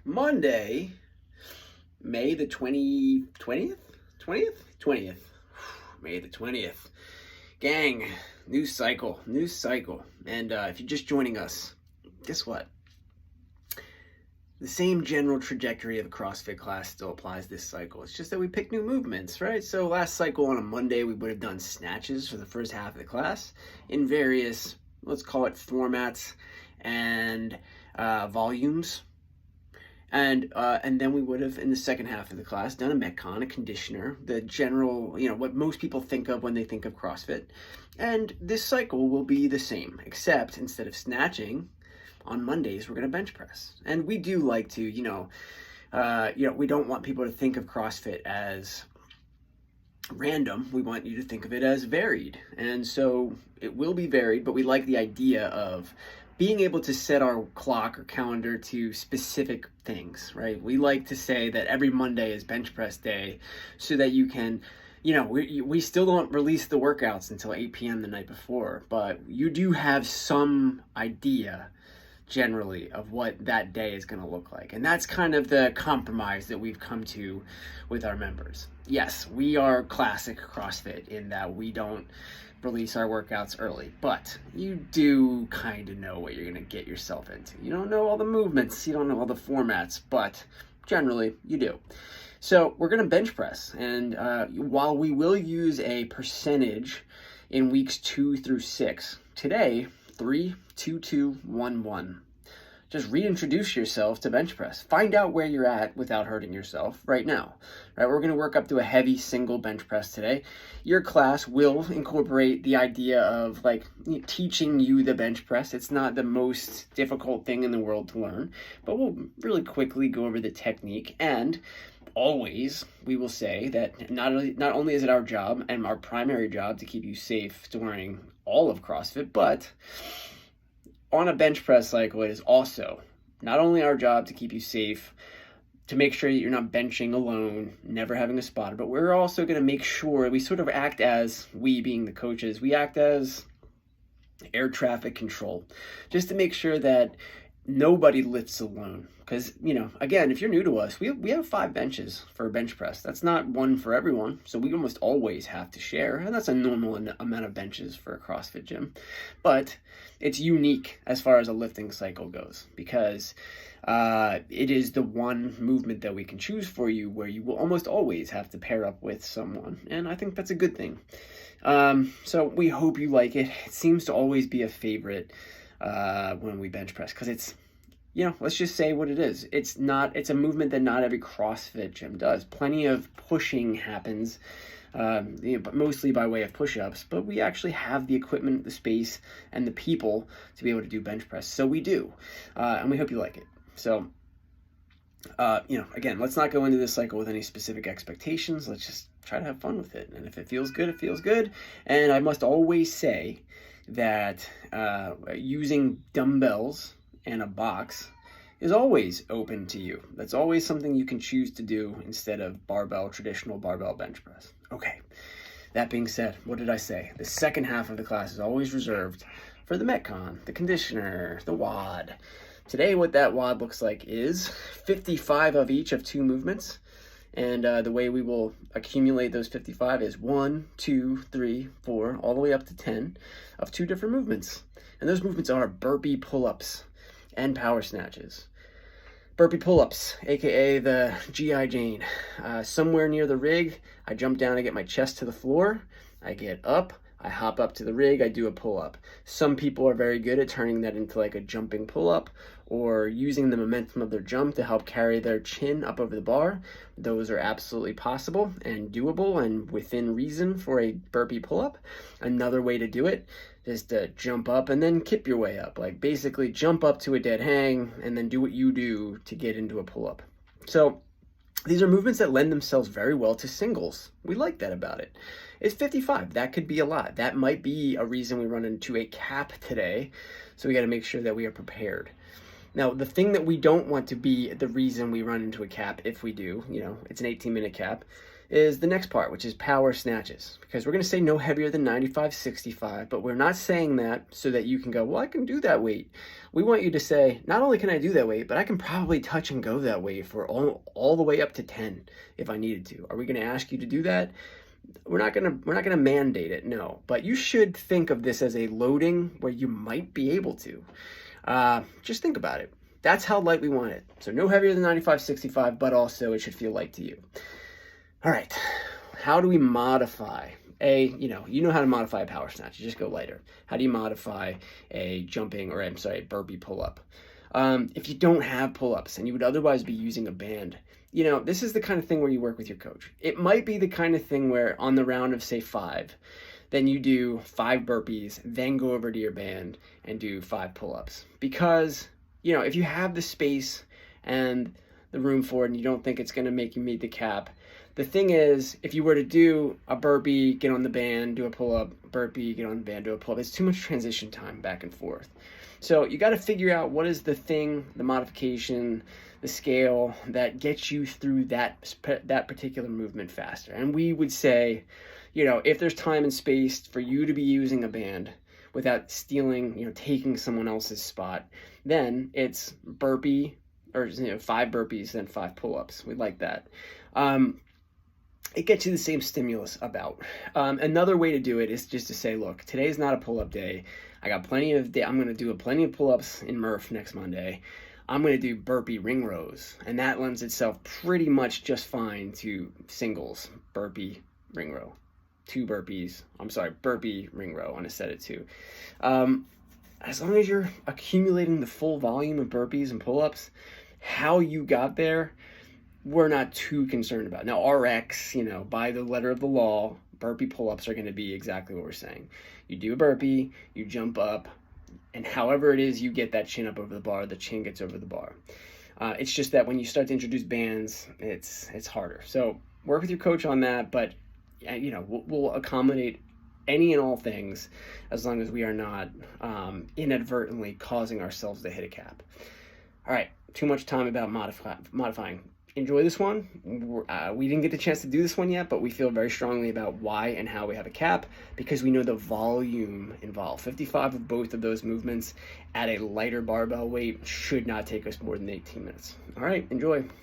Monday, May the 20th? 20th? May the 20th. Gang, new cycle. And if you're just joining us, guess what? The same general trajectory of a CrossFit class still applies this cycle. It's just that we pick new movements, right? So last cycle on a Monday, we would have done snatches for the first half of the class in various, let's call it formats and volumes. And then we would have, in the second half of the class, done a Metcon, a conditioner, the general, what most people think of when they think of CrossFit. And this cycle will be the same, except instead of snatching, on Mondays, we're going to bench press. And we do like to, we don't want people to think of CrossFit as random. We want you to think of it as varied. And so it will be varied, but we like the idea of being able to set our clock or calendar to specific things, right? We like to say that every Monday is bench press day so that you can, we still don't release the workouts until 8 p.m. the night before, but you do have some idea generally of what that day is going to look like. And that's kind of the compromise that we've come to with our members. Yes, we are classic CrossFit in that we don't release our workouts early, but you do kind of know what you're going to get yourself into. You don't know all the movements, you don't know all the formats, but generally you do. So we're going to bench press, and while we will use a percentage in weeks 2 through 6, today 3, 2, 2, 1, 1. Just reintroduce yourself to bench press. Find out where you're at without hurting yourself right now. Right, we're going to work up to a heavy single bench press today. Your class will incorporate the idea of teaching you the bench press. It's not the most difficult thing in the world to learn, but we'll really quickly go over the technique. And always we will say that not only is it our job and our primary job to keep you safe during all of CrossFit, but on a bench press cycle, it is also not only our job to keep you safe, to make sure that you're not benching alone, never having a spotter, but we're also going to make sure we sort of act as, we being the coaches, we act as air traffic control, just to make sure that nobody lifts alone. Because, again, if you're new to us, we have 5 benches for a bench press. That's not one for everyone, so we almost always have to share, and that's a normal amount of benches for a CrossFit gym. But it's unique as far as a lifting cycle goes, because it is the one movement that we can choose for you where you will almost always have to pair up with someone, and I think that's a good thing. So we hope you like it. It seems to always be a favorite when we bench press, because it's, let's just say what it is. It's a movement that not every CrossFit gym does. Plenty of pushing happens, but mostly by way of push-ups, but we actually have the equipment, the space, and the people to be able to do bench press. So we do, and we hope you like it. So, again, let's not go into this cycle with any specific expectations. Let's just try to have fun with it. And if it feels good, it feels good. And I must always say that using dumbbells and a box is always open to you. That's always something you can choose to do instead of traditional barbell bench press. Okay, that being said, what did I say? The second half of the class is always reserved for the Metcon, the conditioner, the WOD. Today, what that WOD looks like is 55 of each of 2 movements. And the way we will accumulate those 55 is 1, 2, 3, 4, all the way up to 10 of 2 different movements. And those movements are burpee pull-ups and power snatches. Burpee pull-ups, aka the G.I. Jane. Somewhere near the rig, I jump down, I get my chest to the floor, I get up, I hop up to the rig, I do a pull-up. Some people are very good at turning that into like a jumping pull-up or using the momentum of their jump to help carry their chin up over the bar. Those are absolutely possible and doable and within reason for a burpee pull-up. Another way to do it is to jump up and then kip your way up. Like basically jump up to a dead hang and then do what you do to get into a pull-up. So these are movements that lend themselves very well to singles. We like that about it. It's 55. That could be a lot. That might be a reason we run into a cap today. So we got to make sure that we are prepared. Now, the thing that we don't want to be the reason we run into a cap, if we do, it's an 18-minute cap, is the next part, which is power snatches. Because we're going to say no heavier than 95-65, but we're not saying that so that you can go, well, I can do that weight. We want you to say, not only can I do that weight, but I can probably touch and go that weight for all the way up to 10 if I needed to. Are we going to ask you to do that? We're not gonna mandate it, no. But you should think of this as a loading where you might be able to. Just think about it. That's how light we want it. So no heavier than 95-65, but also it should feel light to you. All right, how do we modify you know how to modify a power snatch. You just go lighter. How do you modify a burpee pull-up? If you don't have pull-ups and you would otherwise be using a band, this is the kind of thing where you work with your coach. It might be the kind of thing where on the round of, say, 5, then you do 5 burpees, then go over to your band and do 5 pull-ups. Because, if you have the space and the room for it and you don't think it's going to make you meet the cap, the thing is, if you were to do a burpee, get on the band, do a pull-up, burpee, get on the band, do a pull-up, it's too much transition time back and forth. So you got to figure out what is the thing, the modification, the scale that gets you through that particular movement faster. And we would say, if there's time and space for you to be using a band without stealing, taking someone else's spot, then it's burpee or 5 burpees, then 5 pull-ups. We like that. It gets you the same stimulus about. Another way to do it is just to say, look, today's not a pull-up day. I got plenty of I'm going to do plenty of pull-ups in Murph next Monday. I'm going to do burpee ring rows, and that lends itself pretty much just fine to singles, burpee, ring row. 2 burpees, burpee, ring row on a set of 2. As long as you're accumulating the full volume of burpees and pull-ups, how you got there, we're not too concerned about. Now, RX, by the letter of the law, burpee pull-ups are going to be exactly what we're saying. You do a burpee, you jump up, and however it is you get that chin up over the bar, the chin gets over the bar. It's just that when you start to introduce bands, it's harder. So work with your coach on that, but we'll accommodate any and all things as long as we are not inadvertently causing ourselves to hit a cap. All right, too much time about modifying. Enjoy this one. We didn't get the chance to do this one yet, but we feel very strongly about why and how we have a cap because we know the volume involved. 55 of both of those movements at a lighter barbell weight should not take us more than 18 minutes. All right, enjoy.